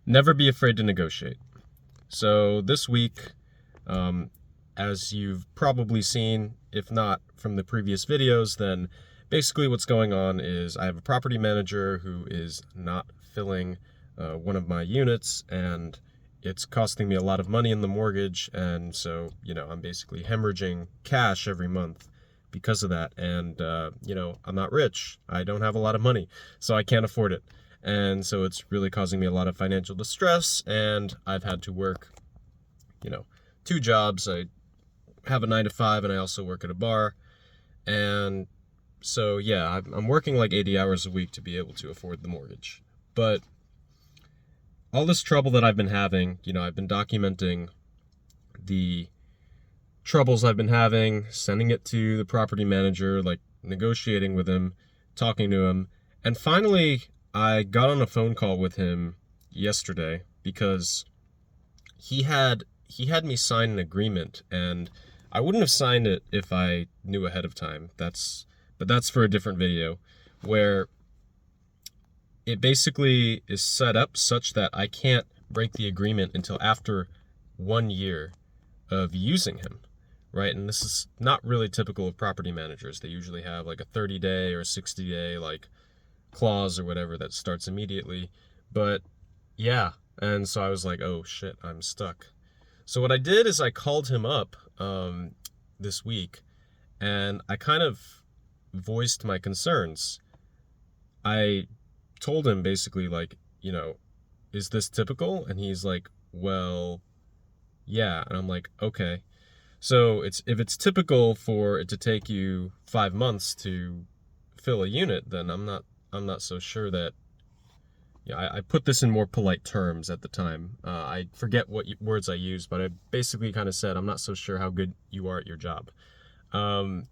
Never be afraid to negotiate. So this week, as you've probably seen, if not from the previous videos, then basically what's going on is I have a property manager who is not filling one of my units, and it's costing me a lot of money in the mortgage, and so, I'm basically hemorrhaging cash every month because of that. And, I'm not rich. I don't have a lot of money, so I can't afford it. And so it's really causing me a lot of financial distress, and I've had to work, two jobs. I have a 9 to 5, and I also work at a bar. And so, yeah, I'm working like 80 hours a week to be able to afford the mortgage. But all this trouble that I've been having, I've been documenting the troubles I've been having, sending it to the property manager, like negotiating with him, talking to him. And finally, I got on a phone call with him yesterday because he had me sign an agreement, and I wouldn't have signed it if I knew ahead of time. But that's for a different video, where it basically is set up such that I can't break the agreement until after 1 year of using him, right? And this is not really typical of property managers. They usually have like a 30-day or 60-day like clause or whatever that starts immediately. But yeah, and so I was like, oh shit, I'm stuck. So what I did is I called him up this week, and I kind of voiced my concerns. I told him basically like, is this typical? And he's like, well, yeah. And I'm like, okay. So if it's typical for it to take you 5 months to fill a unit, then I'm not so sure that. I put this in more polite terms at the time. I forget what words I used, but I basically kind of said, I'm not so sure how good you are at your job. And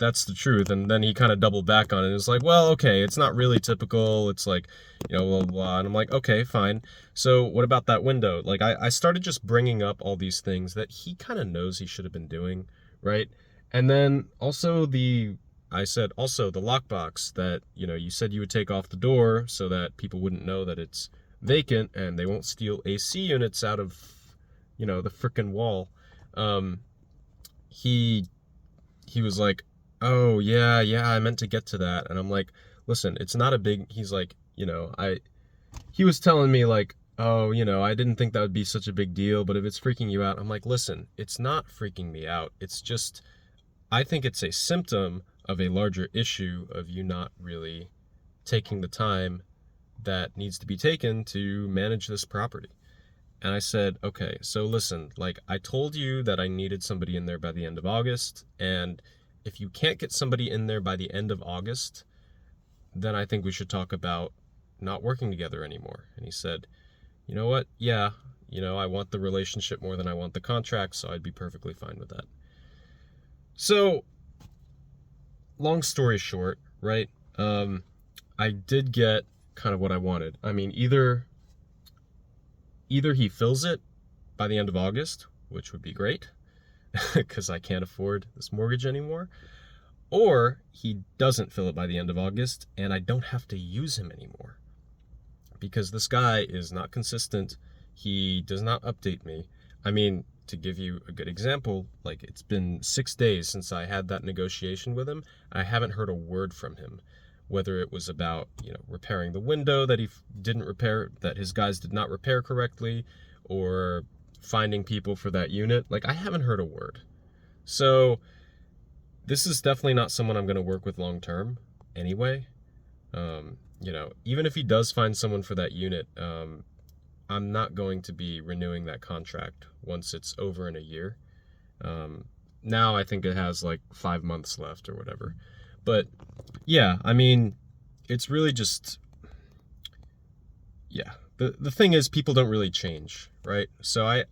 that's the truth. And then he kind of doubled back on it. It was like, well, okay, it's not really typical. It's like, blah, blah, blah. And I'm like, okay, fine. So what about that window? Like, I started just bringing up all these things that he kind of knows he should have been doing, right? And then also I said also the lockbox that, you said you would take off the door so that people wouldn't know that it's vacant and they won't steal AC units out of, the frickin' wall. He was like, oh, yeah, I meant to get to that. And I'm like, listen, it's not a big, he's like, he was telling me like, oh, I didn't think that would be such a big deal, but if it's freaking you out, I'm like, listen, it's not freaking me out. It's just, I think it's a symptom of a larger issue of you not really taking the time that needs to be taken to manage this property. And I said, okay, so listen, like I told you that I needed somebody in there by the end of August, and if you can't get somebody in there by the end of August, then I think we should talk about not working together anymore. And he said, you know what? Yeah, I want the relationship more than I want the contract, so I'd be perfectly fine with that. So, long story short, right? I did get kind of what I wanted. I mean, either he fills it by the end of August, which would be great, because I can't afford this mortgage anymore, or he doesn't fill it by the end of August, and I don't have to use him anymore. Because this guy is not consistent. He does not update me. I mean, to give you a good example, like it's been 6 days since I had that negotiation with him. I haven't heard a word from him, whether it was about, repairing the window that he didn't repair, that his guys did not repair correctly, or finding people for that unit. Like, I haven't heard a word. So this is definitely not someone I'm going to work with long term anyway. Even if he does find someone for that unit, I'm not going to be renewing that contract once it's over in a year. Now I think it has like 5 months left or whatever. But yeah, I mean, it's really just, yeah. The thing is, people don't really change, right? So I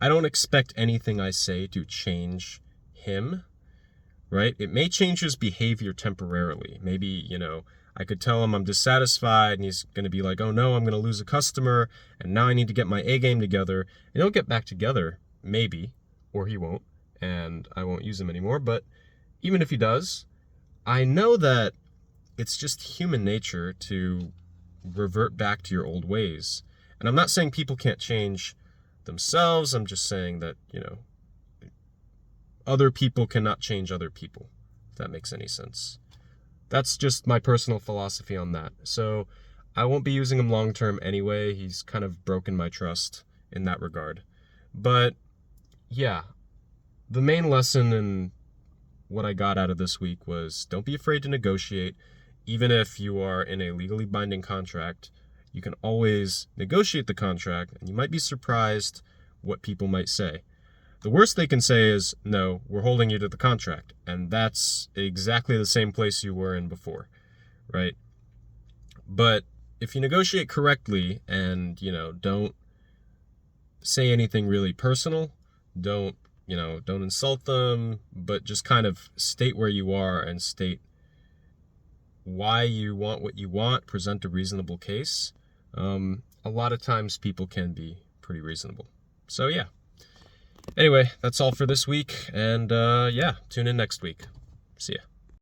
don't expect anything I say to change him, right? It may change his behavior temporarily. Maybe, I could tell him I'm dissatisfied, and he's going to be like, oh no, I'm going to lose a customer, and now I need to get my A game together. And he'll get back together, maybe, or he won't, and I won't use him anymore. But even if he does, I know that it's just human nature to revert back to your old ways. And I'm not saying people can't change themselves. I'm just saying that, other people cannot change other people, if that makes any sense. That's just my personal philosophy on that. So I won't be using him long term anyway. He's kind of broken my trust in that regard. But yeah, the main lesson in what I got out of this week was don't be afraid to negotiate. Even if you are in a legally binding contract, you can always negotiate the contract, and you might be surprised what people might say. The worst they can say is, no, we're holding you to the contract. And that's exactly the same place you were in before, right? But if you negotiate correctly and, don't say anything really personal, don't insult them, but just kind of state where you are and state why you want what you want, present a reasonable case. A lot of times people can be pretty reasonable. So yeah. Anyway, that's all for this week, and tune in next week. See ya.